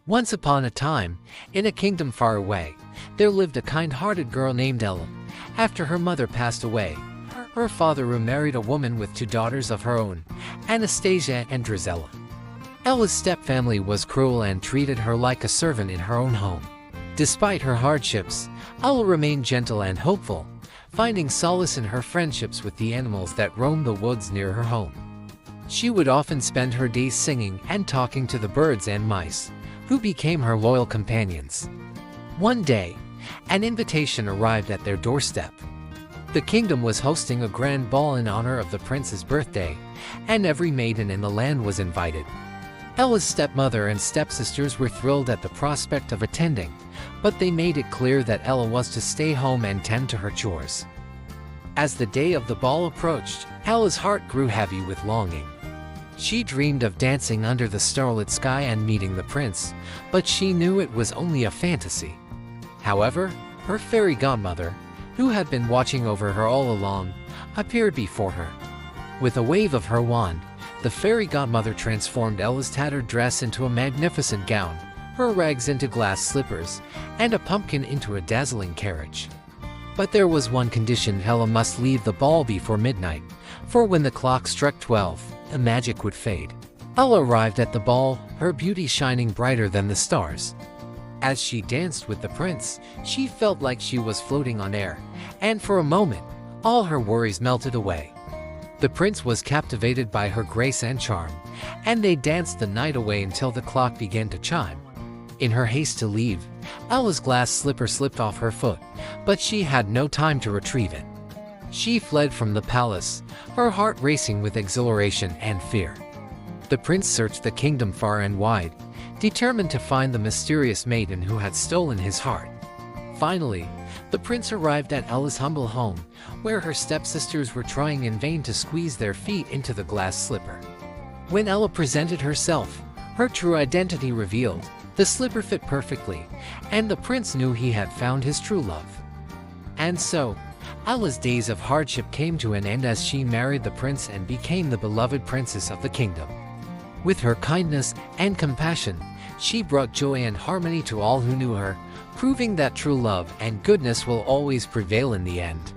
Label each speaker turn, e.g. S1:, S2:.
S1: Once upon a time, in a kingdom far away, there lived a kind-hearted girl named Ella. After her mother passed away, her father remarried a woman with two daughters of her own, Anastasia and Drizella. Ella's stepfamily was cruel and treated her like a servant in her own home. Despite her hardships, Ella remained gentle and hopeful, finding solace in her friendships with the animals that roamed the woods near her home. She would often spend her days singing and talking to the birds and mice, who became her loyal companions. One day, an invitation arrived at their doorstep. The kingdom was hosting a grand ball in honor of the prince's birthday, and every maiden in the land was invited. Ella's stepmother and stepsisters were thrilled at the prospect of attending, but they made it clear that Ella was to stay home and tend to her chores. As the day of the ball approached, Ella's heart grew heavy with longing. She dreamed of dancing under the starlit sky and meeting the prince, but she knew it was only a fantasy. However, her fairy godmother, who had been watching over her all along, appeared before her. With a wave of her wand, the fairy godmother transformed Ella's tattered dress into a magnificent gown, her rags into glass slippers, and a pumpkin into a dazzling carriage. But there was one condition: Ella must leave the ball before midnight, for when the clock struck 12, the magic would fade. Ella arrived at the ball, her beauty shining brighter than the stars. As she danced with the prince, she felt like she was floating on air, and for a moment, all her worries melted away. The prince was captivated by her grace and charm, and they danced the night away until the clock began to chime. In her haste to leave, Ella's glass slipper slipped off her foot, but she had no time to retrieve it. She fled from the palace, her heart racing with exhilaration and fear. The prince searched the kingdom far and wide, determined to find the mysterious maiden who had stolen his heart. Finally, the prince arrived at Ella's humble home, where her stepsisters were trying in vain to squeeze their feet into the glass slipper. When Ella presented herself, her true identity revealed. The slipper fit perfectly, and the prince knew he had found his true love. And so, Ella's days of hardship came to an end as she married the prince and became the beloved princess of the kingdom. With her kindness and compassion, she brought joy and harmony to all who knew her, proving that true love and goodness will always prevail in the end.